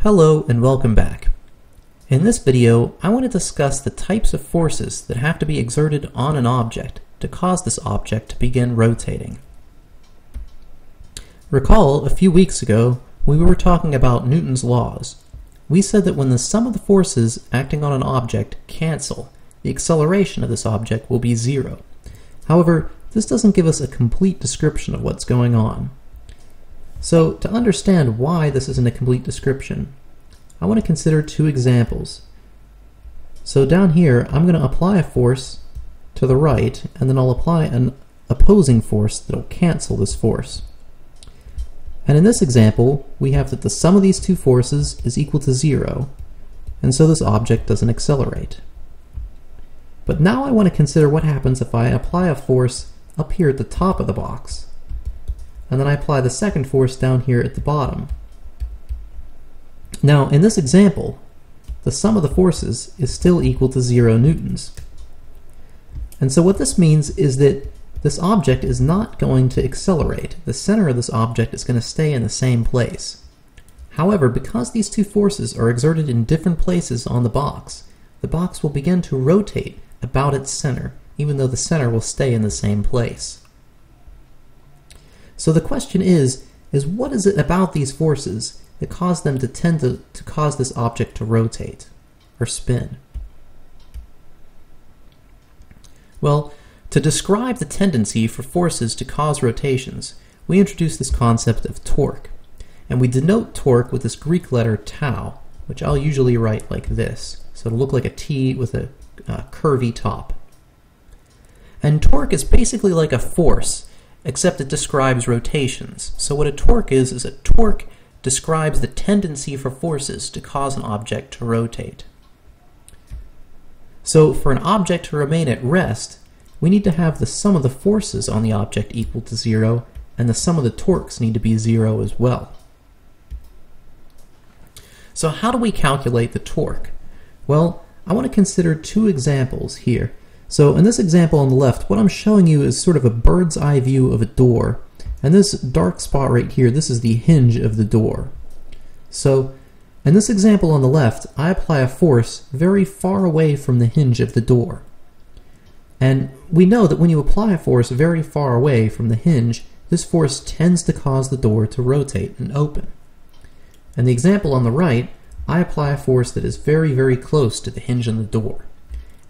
Hello and welcome back. In this video, I want to discuss the types of forces that have to be exerted on an object to cause this object to begin rotating. Recall, a few weeks ago, we were talking about Newton's laws. We said that when the sum of the forces acting on an object cancel, the acceleration of this object will be zero. However, this doesn't give us a complete description of what's going on. So, to understand why this isn't a complete description, I want to consider two examples. So down here, I'm going to apply a force to the right, and then I'll apply an opposing force that will cancel this force. And in this example, we have that the sum of these two forces is equal to 0, and so this object doesn't accelerate. But now I want to consider what happens if I apply a force up here at the top of the box, and then I apply the second force down here at the bottom. Now, in this example, the sum of the forces is still equal to 0 newtons. And so what this means is that this object is not going to accelerate. The center of this object is going to stay in the same place. However, because these two forces are exerted in different places on the box will begin to rotate about its center, even though the center will stay in the same place. So the question is what is it about these forces that cause them to tend to cause this object to rotate or spin? Well, to describe the tendency for forces to cause rotations, we introduce this concept of torque. And we denote torque with this Greek letter tau, which I'll usually write like this. So it'll look like a T with a curvy top. And torque is basically like a force, except it describes rotations. So what a torque is a torque describes the tendency for forces to cause an object to rotate. So for an object to remain at rest, we need to have the sum of the forces on the object equal to 0, and the sum of the torques need to be 0 as well. So how do we calculate the torque? Well, I want to consider two examples here. So in this example on the left, what I'm showing you is sort of a bird's eye view of a door. And this dark spot right here, this is the hinge of the door. So in this example on the left, I apply a force very far away from the hinge of the door. And we know that when you apply a force very far away from the hinge, this force tends to cause the door to rotate and open. And the example on the right, I apply a force that is very, very close to the hinge on the door.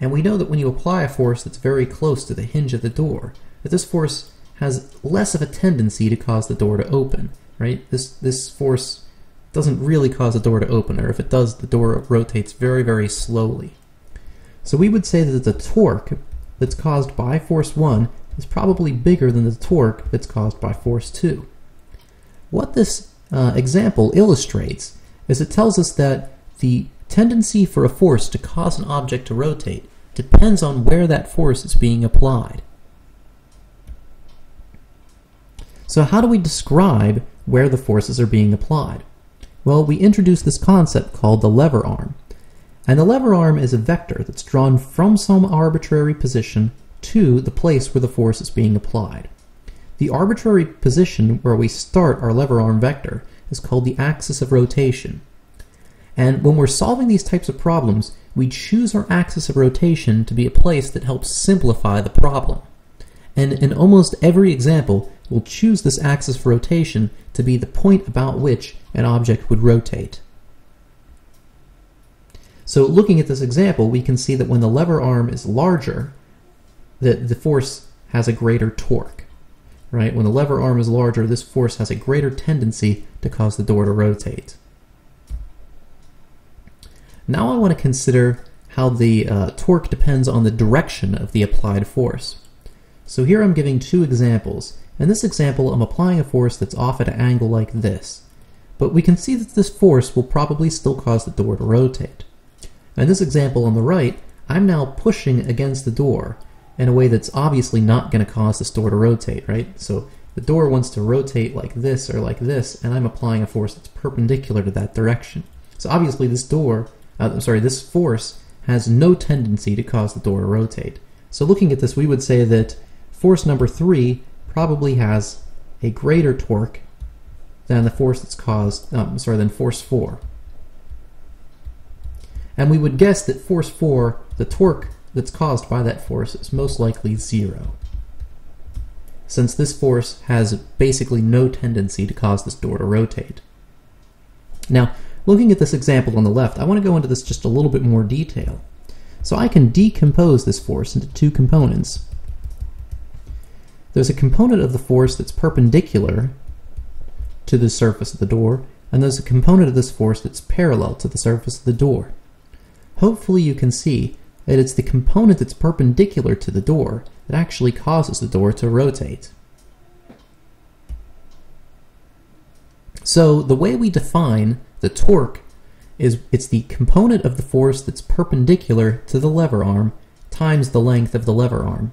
And we know that when you apply a force that's very close to the hinge of the door, that this force has less of a tendency to cause the door to open, right? This force doesn't really cause the door to open, or if it does, the door rotates very, very slowly. So we would say that the torque that's caused by force 1 is probably bigger than the torque that's caused by force 2. What this example illustrates is it tells us that the tendency for a force to cause an object to rotate depends on where that force is being applied. So how do we describe where the forces are being applied? Well, we introduce this concept called the lever arm. And the lever arm is a vector that's drawn from some arbitrary position to the place where the force is being applied. The arbitrary position where we start our lever arm vector is called the axis of rotation. And when we're solving these types of problems, we choose our axis of rotation to be a place that helps simplify the problem. And in almost every example, we'll choose this axis of rotation to be the point about which an object would rotate. So looking at this example, we can see that when the lever arm is larger, that the force has a greater torque. Right? When the lever arm is larger, this force has a greater tendency to cause the door to rotate. Now I want to consider how the torque depends on the direction of the applied force. So here I'm giving two examples. In this example, I'm applying a force that's off at an angle like this. But we can see that this force will probably still cause the door to rotate. In this example on the right, I'm now pushing against the door in a way that's obviously not going to cause this door to rotate, right? So the door wants to rotate like this or like this, and I'm applying a force that's perpendicular to that direction. So obviously this force has no tendency to cause the door to rotate. So looking at this, we would say that force number 3 probably has a greater torque than the force that's caused, than force 4. And we would guess that force 4, the torque that's caused by that force, is most likely 0, since this force has basically no tendency to cause this door to rotate. Now, looking at this example on the left, I want to go into this just a little bit more detail. So I can decompose this force into two components. There's a component of the force that's perpendicular to the surface of the door, and there's a component of this force that's parallel to the surface of the door. Hopefully you can see that it's the component that's perpendicular to the door that actually causes the door to rotate. So the way we define the torque is it's the component of the force that's perpendicular to the lever arm times the length of the lever arm,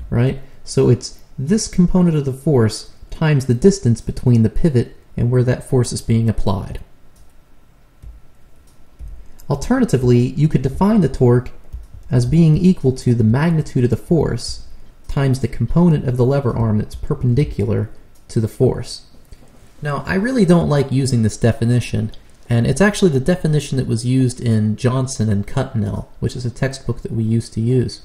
right? So it's this component of the force times the distance between the pivot and where that force is being applied. Alternatively, you could define the torque as being equal to the magnitude of the force times the component of the lever arm that's perpendicular to the force. Now, I really don't like using this definition, and it's actually the definition that was used in Johnson and Cutnell, which is a textbook that we used to use.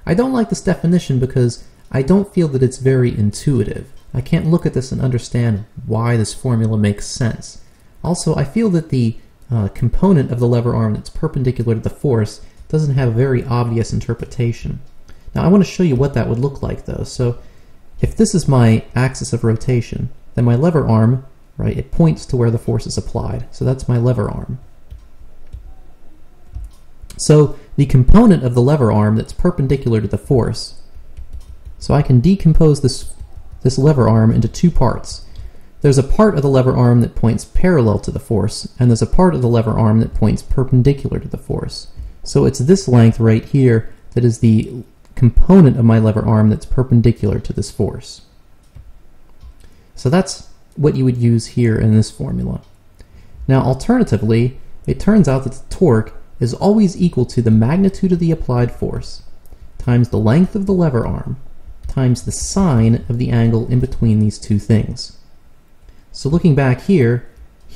I don't like this definition because I don't feel that it's very intuitive. I can't look at this and understand why this formula makes sense. Also, I feel that the component of the lever arm that's perpendicular to the force doesn't have a very obvious interpretation. Now, I want to show you what that would look like, though. So, if this is my axis of rotation, then my lever arm, right, it points to where the force is applied. So that's my lever arm. So the component of the lever arm that's perpendicular to the force, so I can decompose this lever arm into two parts. There's a part of the lever arm that points parallel to the force, and there's a part of the lever arm that points perpendicular to the force. So it's this length right here that is the component of my lever arm that's perpendicular to this force. So that's what you would use here in this formula. Now, alternatively, it turns out that the torque is always equal to the magnitude of the applied force times the length of the lever arm times the sine of the angle in between these two things. So looking back here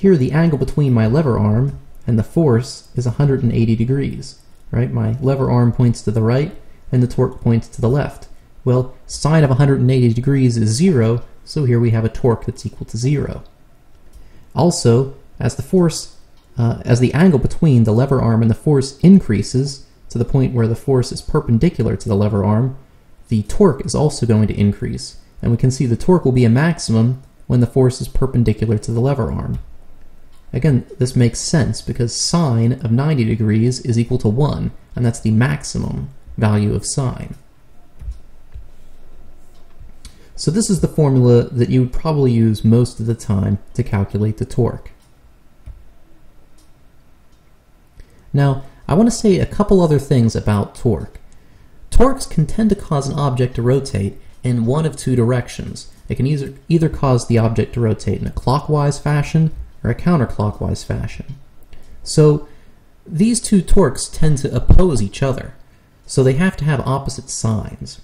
the angle between my lever arm and the force is 180 degrees, right? My lever arm points to the right and the torque points to the left. Well, sine of 180 degrees is 0, so here we have a torque that's equal to 0. Also, as the angle between the lever arm and the force increases to the point where the force is perpendicular to the lever arm, the torque is also going to increase, and we can see the torque will be a maximum when the force is perpendicular to the lever arm. Again, this makes sense because sine of 90 degrees is equal to 1, and that's the maximum value of sine. So this is the formula that you would probably use most of the time to calculate the torque. Now, I want to say a couple other things about torque. Torques can tend to cause an object to rotate in one of two directions. It can either cause the object to rotate in a clockwise fashion or a counterclockwise fashion. So these two torques tend to oppose each other, so they have to have opposite signs.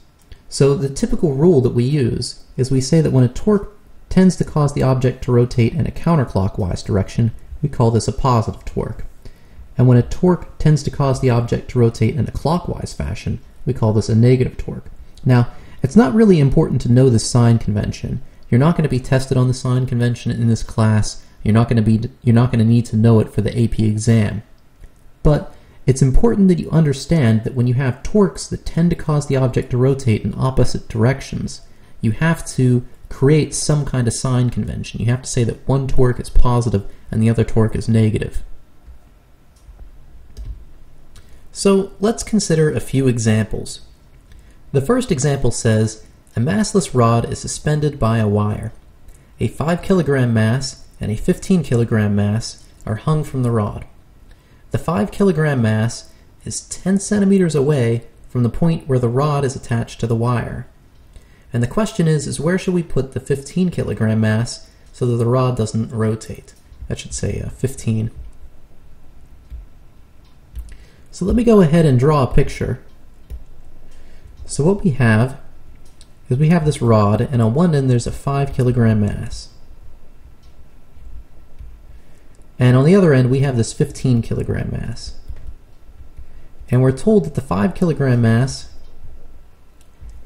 So the typical rule that we use is we say that when a torque tends to cause the object to rotate in a counterclockwise direction, we call this a positive torque. And when a torque tends to cause the object to rotate in a clockwise fashion, we call this a negative torque. Now, it's not really important to know the sign convention. You're not going to be tested on the sign convention in this class. You're not going to need to know it for the AP exam. But it's important that you understand that when you have torques that tend to cause the object to rotate in opposite directions, you have to create some kind of sign convention. You have to say that one torque is positive and the other torque is negative. So let's consider a few examples. The first example says, a massless rod is suspended by a wire. A 5 kilogram mass and a 15 kilogram mass are hung from the rod. The 5 kilogram mass is 10 centimeters away from the point where the rod is attached to the wire. And the question is where should we put the 15 kilogram mass so that the rod doesn't rotate? That should say 15. So let me go ahead and draw a picture. So what we have is we have this rod, and on one end there's a 5 kilogram mass. And on the other end, we have this 15 kilogram mass. And we're told that the 5 kilogram mass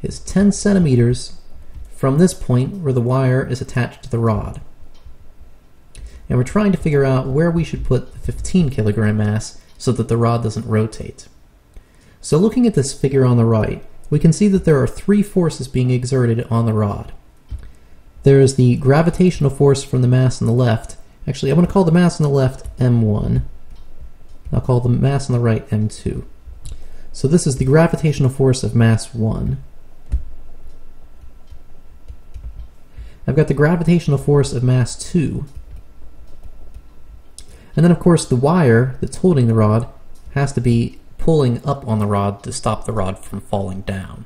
is 10 centimeters from this point where the wire is attached to the rod. And we're trying to figure out where we should put the 15 kilogram mass so that the rod doesn't rotate. So looking at this figure on the right, we can see that there are 3 forces being exerted on the rod. There is the gravitational force from the mass on the left. Actually, I'm going to call the mass on the left M1. I'll call the mass on the right M2. So this is the gravitational force of mass 1. I've got the gravitational force of mass 2. And then, of course, the wire that's holding the rod has to be pulling up on the rod to stop the rod from falling down.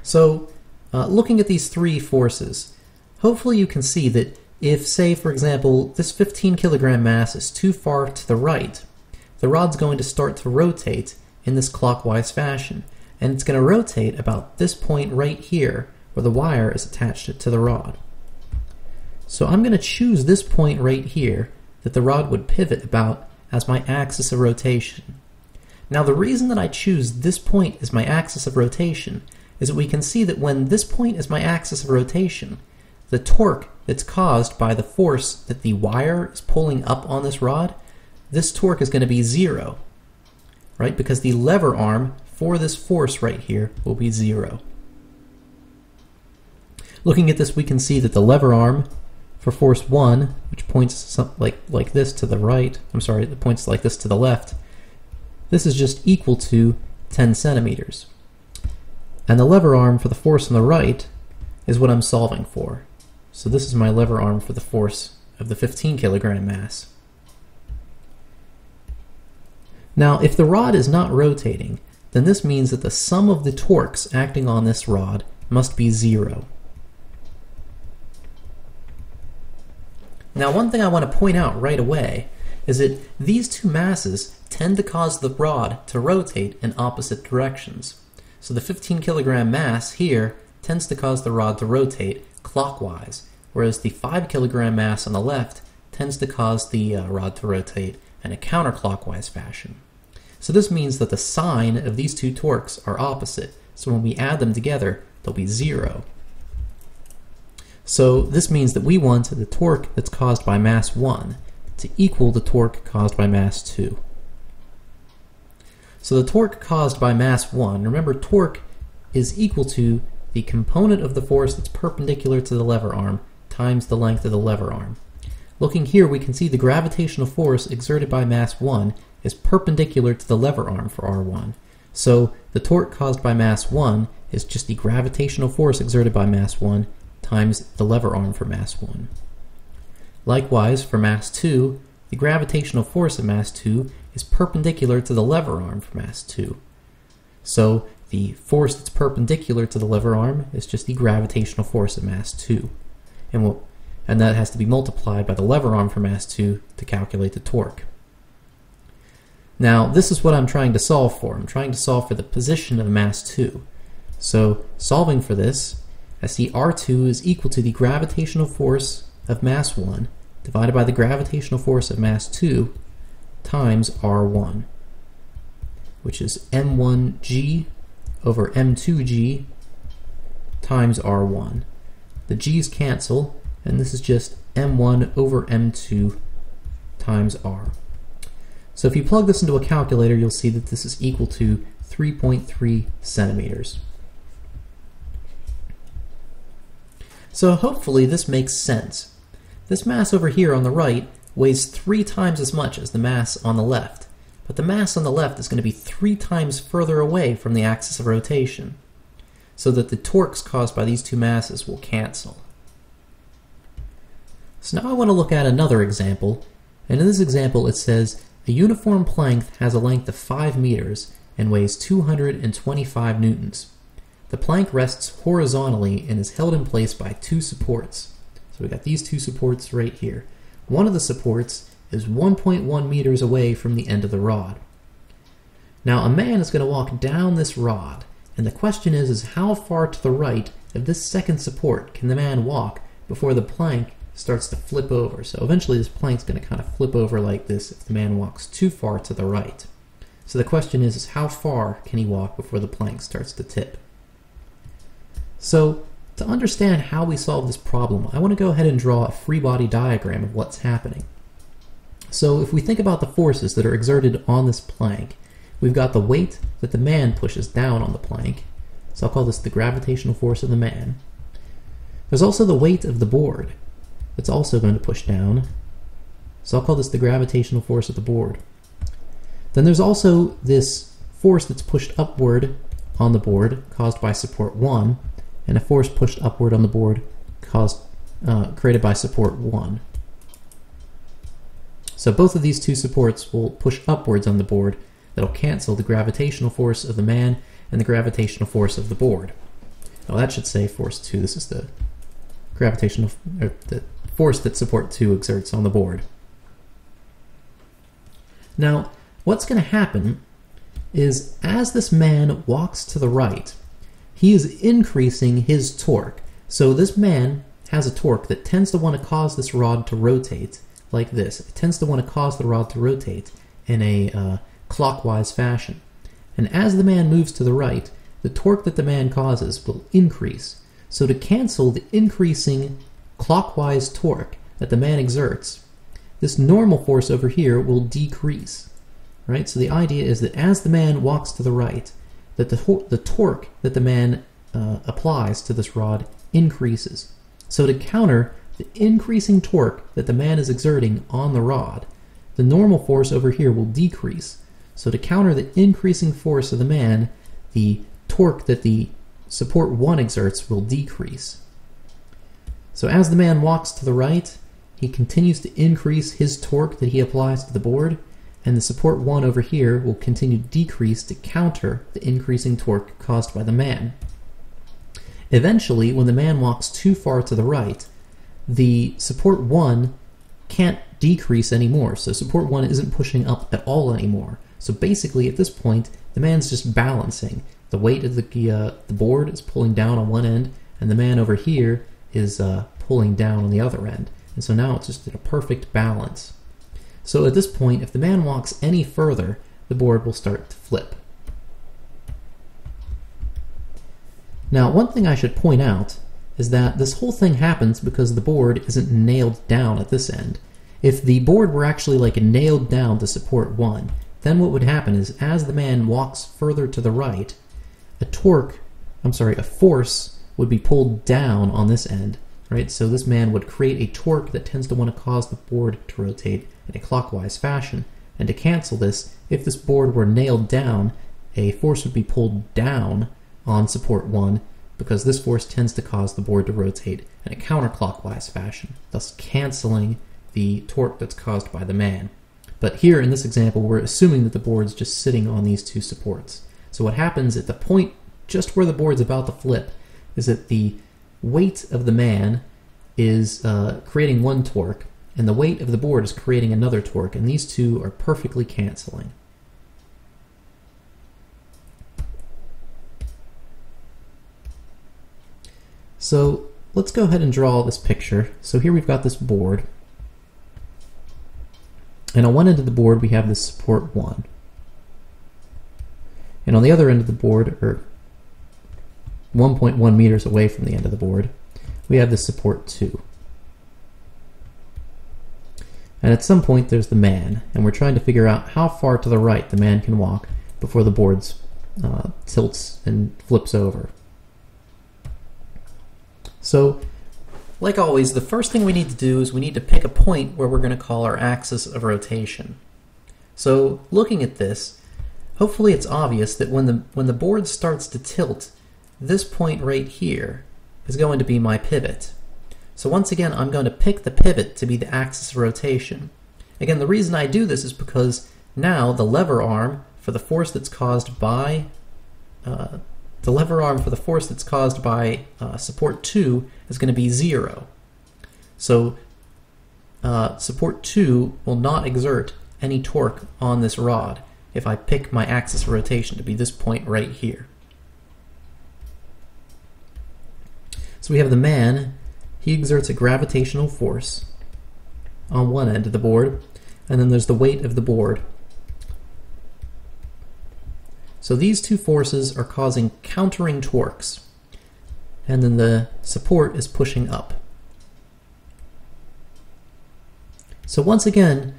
So, looking at these 3 forces, hopefully you can see that if, say, for example, this 15 kilogram mass is too far to the right, the rod's going to start to rotate in this clockwise fashion. And it's going to rotate about this point right here where the wire is attached to the rod. So I'm going to choose this point right here that the rod would pivot about as my axis of rotation. Now the reason that I choose this point as my axis of rotation is that we can see that when this point is my axis of rotation, the torque that's caused by the force that the wire is pulling up on this rod, this torque is going to be 0, right? Because the lever arm for this force right here will be 0. Looking at this, we can see that the lever arm for force 1, which points like this to the right, it points like this to the left, this is just equal to 10 centimeters. And the lever arm for the force on the right is what I'm solving for. So this is my lever arm for the force of the 15 kilogram mass. Now, if the rod is not rotating, then this means that the sum of the torques acting on this rod must be 0. Now, one thing I want to point out right away is that these 2 masses tend to cause the rod to rotate in opposite directions. So the 15 kilogram mass here tends to cause the rod to rotate clockwise, whereas the 5 kilogram mass on the left tends to cause the rod to rotate in a counterclockwise fashion. So this means that the sign of these 2 torques are opposite, so when we add them together, they'll be 0. So this means that we want the torque that's caused by mass 1 to equal the torque caused by mass 2. So the torque caused by mass 1, remember torque is equal to the component of the force that's perpendicular to the lever arm times the length of the lever arm. Looking here, we can see the gravitational force exerted by mass 1 is perpendicular to the lever arm for R1. So the torque caused by mass 1 is just the gravitational force exerted by mass 1 times the lever arm for mass 1. Likewise, for mass 2, the gravitational force of mass 2 is perpendicular to the lever arm for mass 2. So the force that's perpendicular to the lever arm is just the gravitational force of mass 2. And that has to be multiplied by the lever arm for mass 2 to calculate the torque. Now, this is what I'm trying to solve for. I'm trying to solve for the position of mass 2. So, solving for this, I see R2 is equal to the gravitational force of mass 1 divided by the gravitational force of mass 2 times R1, which is M1g over M2g times R1. The g's cancel, and this is just M1 over M2 times R. So if you plug this into a calculator, you'll see that this is equal to 3.3 centimeters. So hopefully this makes sense. This mass over here on the right weighs 3 times as much as the mass on the left, but the mass on the left is going to be 3 times further away from the axis of rotation, so that the torques caused by these 2 masses will cancel. So now I want to look at another example, and in this example it says a uniform plank has a length of 5 meters and weighs 225 newtons. The plank rests horizontally and is held in place by 2 supports. So we've got these 2 supports right here. One of the supports is 1.1 meters away from the end of the rod. Now a man is going to walk down this rod, and the question is how far to the right of this second support can the man walk before the plank starts to flip over. So eventually this plank's going to kind of flip over like this if the man walks too far to the right. So the question is how far can he walk before the plank starts to tip? So to understand how we solve this problem, I want to go ahead and draw a free body diagram of what's happening. So if we think about the forces that are exerted on this plank, we've got the weight that the man pushes down on the plank. So I'll call this the gravitational force of the man. There's also the weight of the board that's also going to push down. So I'll call this the gravitational force of the board. Then there's also this force that's pushed upward on the board caused by support 1, and a force pushed upward on the board created by support 1. So both of these two supports will push upwards on the board. That'll cancel the gravitational force of the man and the gravitational force of the board. Oh, that should say force 2. This is the gravitational, or the force that support 2 exerts on the board. Now, what's going to happen is as this man walks to the right, he is increasing his torque. So this man has a torque that tends to want to cause this rod to rotate like this. It tends to want to cause the rod to rotate in a clockwise fashion. And as the man moves to the right, the torque that the man causes will increase. So to cancel the increasing clockwise torque that the man exerts, this normal force over here will decrease. Right? So the idea is that as the man walks to the right, that the torque that the man applies to this rod increases. So to counter the increasing torque that the man is exerting on the rod, the normal force over here will decrease. So to counter the increasing force of the man, the torque that the support 1 exerts will decrease. So as the man walks to the right, he continues to increase his torque that he applies to the board, and the support 1 over here will continue to decrease to counter the increasing torque caused by the man. Eventually, when the man walks too far to the right, the support 1 can't decrease anymore, so support 1 isn't pushing up at all anymore. So basically, at this point, the man's just balancing. The weight of the board is pulling down on one end, and the man over here is pulling down on the other end. And so now it's just in a perfect balance. So at this point, if the man walks any further, the board will start to flip. Now, one thing I should point out is that this whole thing happens because the board isn't nailed down at this end. If the board were actually like nailed down to support 1, then what would happen is as the man walks further to the right, a force would be pulled down on this end, right? So this man would create a torque that tends to want to cause the board to rotate in a clockwise fashion. And to cancel this, if this board were nailed down, a force would be pulled down on support 1 because this force tends to cause the board to rotate in a counterclockwise fashion, thus canceling the torque that's caused by the man. But here in this example, we're assuming that the board's just sitting on these two supports. So what happens at the point just where the board's about to flip is that the weight of the man is creating one torque, and the weight of the board is creating another torque, and these two are perfectly canceling. So let's go ahead and draw this picture. So here we've got this board, and on one end of the board we have this support 1. And on the other end of the board, or 1.1 meters away from the end of the board, we have this support 2. And at some point there's the man, and we're trying to figure out how far to the right the man can walk before the board tilts and flips over. So, like always, the first thing we need to do is we need to pick a point where we're going to call our axis of rotation. So, looking at this, hopefully it's obvious that when the board starts to tilt, this point right here is going to be my pivot. So once again, I'm going to pick the pivot to be the axis of rotation. Again, the reason I do this is because now the lever arm for the force that's caused by support 2 is going to be 0. So support 2 will not exert any torque on this rod if I pick my axis of rotation to be this point right here. So we have the man. he exerts a gravitational force on one end of the board, and then there's the weight of the board. So these two forces are causing countering torques, and then the support is pushing up. So once again,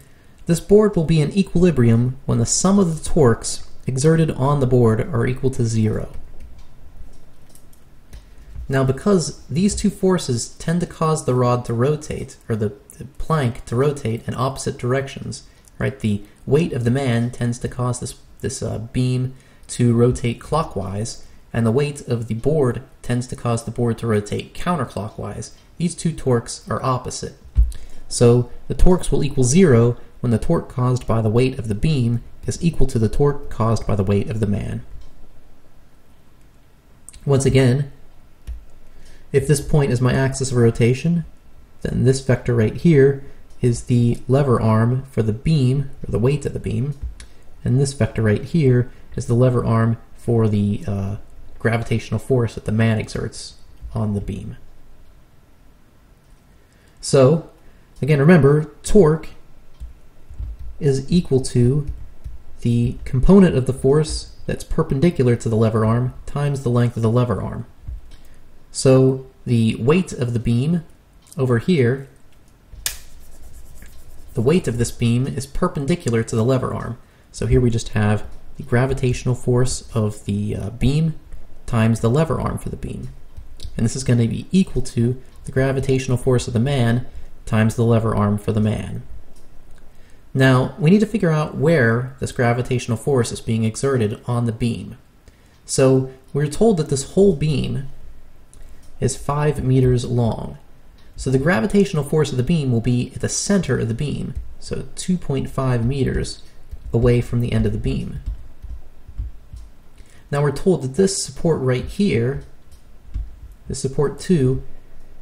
this board will be in equilibrium when the sum of the torques exerted on the board are equal to 0. Now, because these two forces tend to cause the rod to rotate, or the plank to rotate in opposite directions, right? The weight of the man tends to cause this beam to rotate clockwise, and the weight of the board tends to cause the board to rotate counterclockwise. These two torques are opposite. So the torques will equal 0 when the torque caused by the weight of the beam is equal to the torque caused by the weight of the man. Once again, if this point is my axis of rotation, then this vector right here is the lever arm for the beam, or the weight of the beam, and this vector right here is the lever arm for the gravitational force that the man exerts on the beam. So, again, remember, torque is equal to the component of the force that's perpendicular to the lever arm times the length of the lever arm. So the weight of the beam over here, the weight of this beam is perpendicular to the lever arm. So here we just have the gravitational force of the beam times the lever arm for the beam. And this is going to be equal to the gravitational force of the man times the lever arm for the man. Now, we need to figure out where this gravitational force is being exerted on the beam. So we're told that this whole beam is 5 meters long. So the gravitational force of the beam will be at the center of the beam, so 2.5 meters away from the end of the beam. Now we're told that this support right here, this support 2,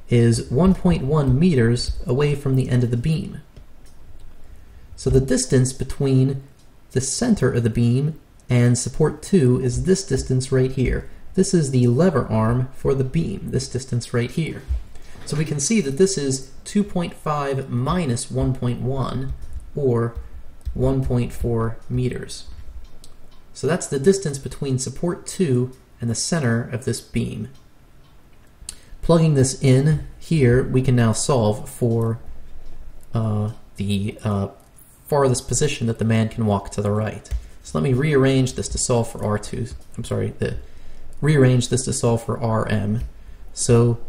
is 1.1 meters away from the end of the beam. So the distance between the center of the beam and support 2 is this distance right here. This is the lever arm for the beam, this distance right here. So we can see that this is 2.5 minus 1.1, or 1.4 meters. So that's the distance between support 2 and the center of this beam. Plugging this in here, we can now solve for the farthest position that the man can walk to the right. So let me rearrange this to solve for R2. Rearrange this to solve for Rm. So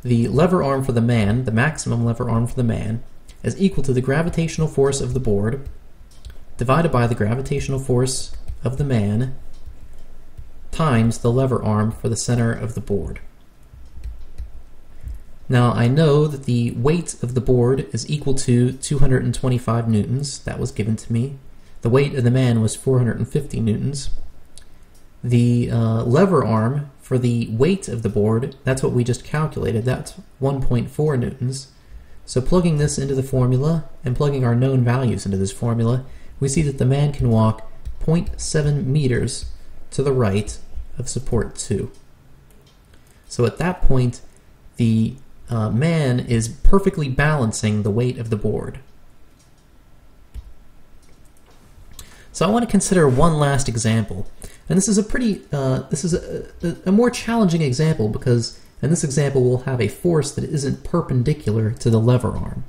the lever arm for the man, the maximum lever arm for the man, is equal to the gravitational force of the board divided by the gravitational force of the man times the lever arm for the center of the board. Now I know that the weight of the board is equal to 225 newtons. That was given to me. The weight of the man was 450 newtons. The lever arm for the weight of the board, that's what we just calculated. That's 1.4 newtons. So plugging this into the formula and plugging our known values into this formula, we see that the man can walk 0.7 meters to the right of support 2. So at that point, the man is perfectly balancing the weight of the board. So I want to consider one last example, and this is a more challenging example because in this example we'll have a force that isn't perpendicular to the lever arm.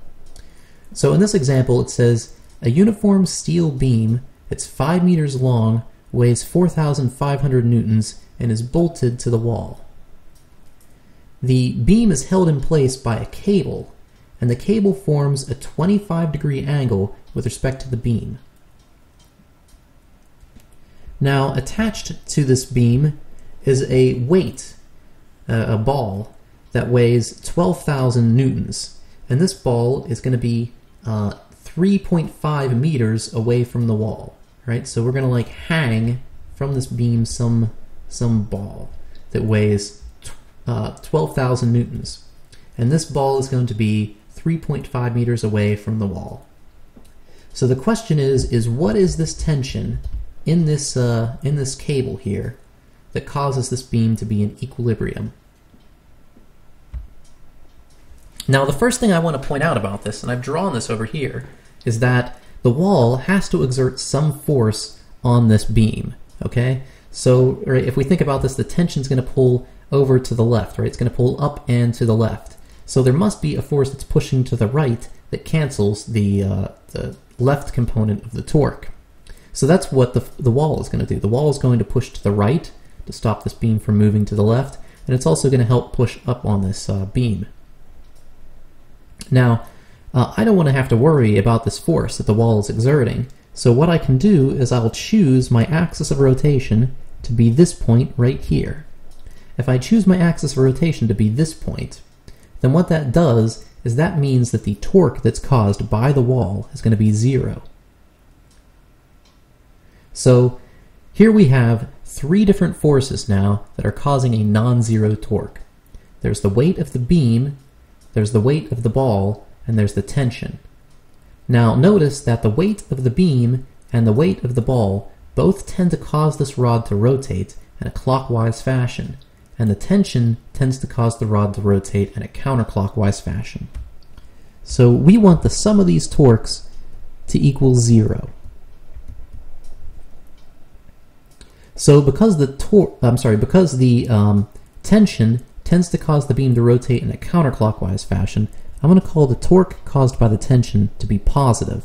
So in this example it says a uniform steel beam that's 5 meters long, weighs 4,500 newtons, and is bolted to the wall. The beam is held in place by a cable, and the cable forms a 25-degree angle with respect to the beam. Now, attached to this beam is a weight, a ball, that weighs 12,000 newtons, and this ball is going to be 3.5 meters away from the wall, right? So we're going to like hang from this beam some ball that weighs 12,000 newtons, and this ball is going to be 3.5 meters away from the wall. So the question is what is this tension in this cable here that causes this beam to be in equilibrium? Now, the first thing I want to point out about this, and I've drawn this over here, is that the wall has to exert some force on this beam, okay? So right, if we think about this, the tension is going to pull over to the left, right? It's going to pull up and to the left. So there must be a force that's pushing to the right that cancels the left component of the torque. So that's what the wall is going to do. The wall is going to push to the right to stop this beam from moving to the left, and it's also going to help push up on this beam. Now, I don't want to have to worry about this force that the wall is exerting, so what I can do is I'll choose my axis of rotation to be this point right here. If I choose my axis of rotation to be this point, then what that does is that means that the torque that's caused by the wall is going to be 0. So here we have 3 different forces now that are causing a non-zero torque. There's the weight of the beam, there's the weight of the ball, and there's the tension. Now notice that the weight of the beam and the weight of the ball both tend to cause this rod to rotate in a clockwise fashion, and the tension tends to cause the rod to rotate in a counterclockwise fashion. So we want the sum of these torques to equal 0. So because the tension tends to cause the beam to rotate in a counterclockwise fashion, I'm going to call the torque caused by the tension to be positive,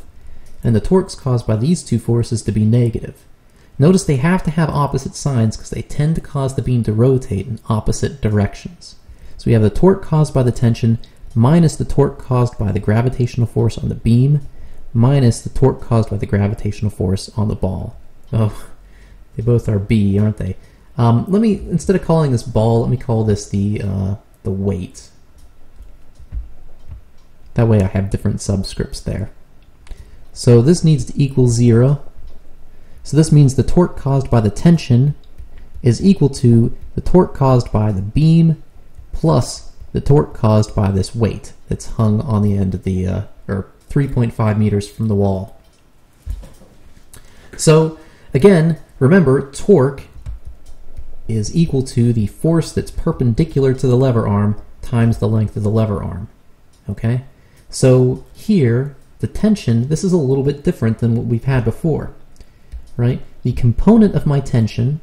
and the torques caused by these two forces to be negative. Notice they have to have opposite signs because they tend to cause the beam to rotate in opposite directions. So we have the torque caused by the tension minus the torque caused by the gravitational force on the beam minus the torque caused by the gravitational force on the ball. Oh, they both are B, aren't they? Let me, instead of calling this ball, let me call this the weight. That way I have different subscripts there. So this needs to equal 0. So this means the torque caused by the tension is equal to the torque caused by the beam plus the torque caused by this weight that's hung on the end of the, or 3.5 meters from the wall. So again, remember, torque is equal to the force that's perpendicular to the lever arm times the length of the lever arm. Okay? So here, the tension, this is a little bit different than what we've had before, right? The component of my tension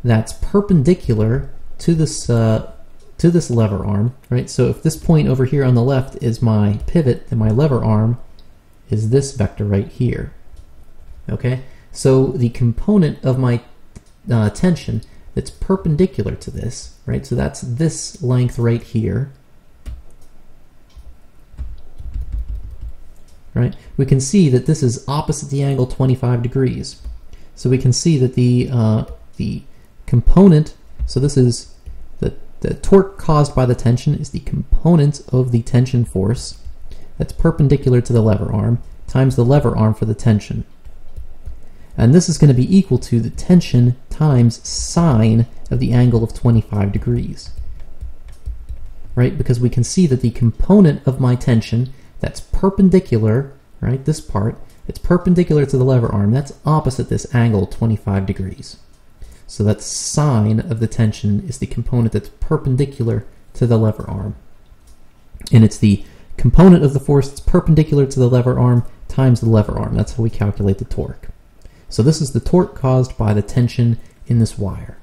that's perpendicular to this lever arm, right? So if this point over here on the left is my pivot, then my lever arm is this vector right here. Okay? So the component of my tension that's perpendicular to this, right? So that's this length right here. Right? We can see that this is opposite the angle 25 degrees. So we can see that the component, so this is the torque caused by the tension is the component of the tension force that's perpendicular to the lever arm times the lever arm for the tension. And this is going to be equal to the tension times sine of the angle of 25 degrees. Right? Because we can see that the component of my tension that's perpendicular, right, this part, it's perpendicular to the lever arm, that's opposite this angle 25 degrees. So that sine of the tension is the component that's perpendicular to the lever arm. And it's the component of the force that's perpendicular to the lever arm times the lever arm. That's how we calculate the torque. So this is the torque caused by the tension in this wire.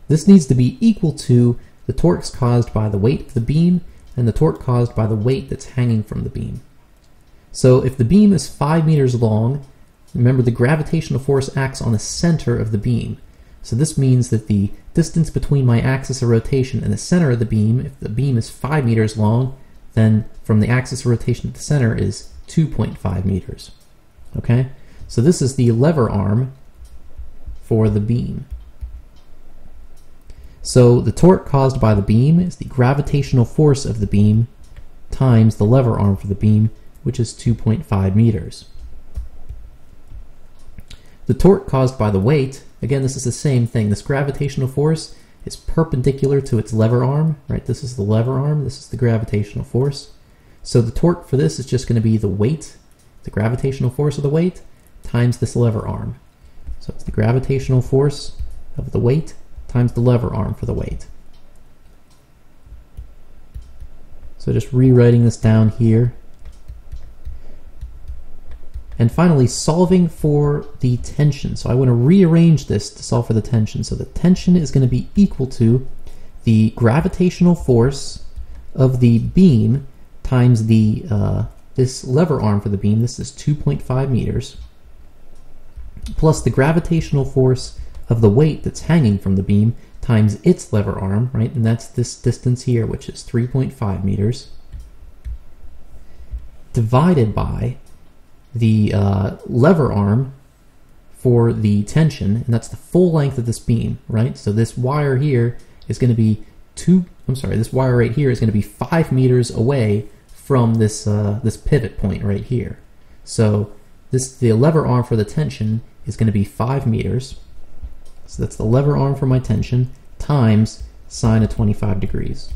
This needs to be equal to the torques caused by the weight of the beam and the torque caused by the weight that's hanging from the beam. So if the beam is 5 meters long, remember the gravitational force acts on the center of the beam. So this means that the distance between my axis of rotation and the center of the beam, if the beam is 5 meters long, then from the axis of rotation to the center is 2.5 meters. Okay? So this is the lever arm for the beam. So the torque caused by the beam is the gravitational force of the beam times the lever arm for the beam, which is 2.5 meters. The torque caused by the weight, again, this is the same thing. This gravitational force is perpendicular to its lever arm, right? This is the lever arm, this is the gravitational force. So the torque for this is just going to be the weight, the gravitational force of the weight, times this lever arm. So it's the gravitational force of the weight times the lever arm for the weight. So just rewriting this down here. And finally, solving for the tension. So I want to rearrange this to solve for the tension. So the tension is going to be equal to the gravitational force of the beam times the this lever arm for the beam. This is 2.5 meters, plus the gravitational force of the weight that's hanging from the beam times its lever arm, right? And that's this distance here, which is 3.5 meters, divided by the lever arm for the tension, and that's the full length of this beam, right? So this wire here is going to be this wire right here is going to be 5 meters away from this this pivot point right here. So the lever arm for the tension is going to be 5 meters. So that's the lever arm for my tension times sine of 25 degrees.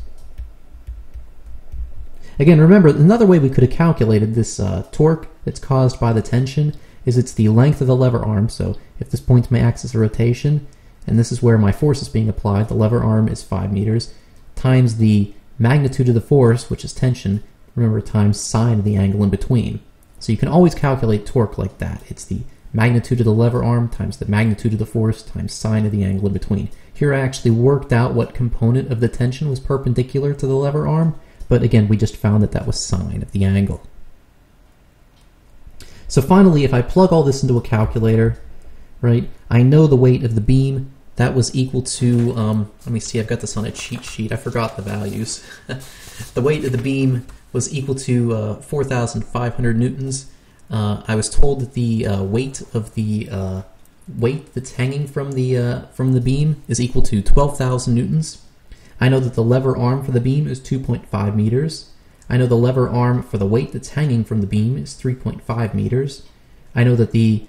Again, remember, another way we could have calculated this torque that's caused by the tension is it's the length of the lever arm. So if this point's my axis of rotation, and this is where my force is being applied, the lever arm is 5 meters, times the magnitude of the force, which is tension, remember, times sine of the angle in between. So you can always calculate torque like that. It's the magnitude of the lever arm times the magnitude of the force times sine of the angle in between. Here I actually worked out what component of the tension was perpendicular to the lever arm, but again, we just found that that was sine of the angle. So finally, if I plug all this into a calculator, right, I know the weight of the beam. That was equal to, let me see, I've got this on a cheat sheet. I forgot the values. The weight of the beam was equal to 4,500 newtons. I was told that the weight of the weight that's hanging from the beam is equal to 12,000 newtons. I know that the lever arm for the beam is 2.5 meters. I know the lever arm for the weight that's hanging from the beam is 3.5 meters. I know that the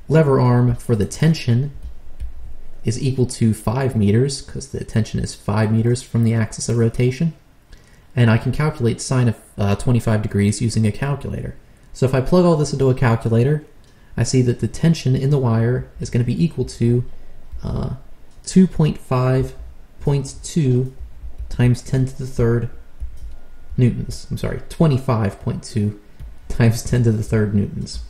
lever arm for the tension is equal to 5 meters, because the tension is 5 meters from the axis of rotation. And I can calculate sine of 25 degrees using a calculator. So if I plug all this into a calculator, I see that the tension in the wire is going to be equal to 2.5.2 times 10 to the third newtons. I'm sorry, 25.2 times 10 to the third newtons.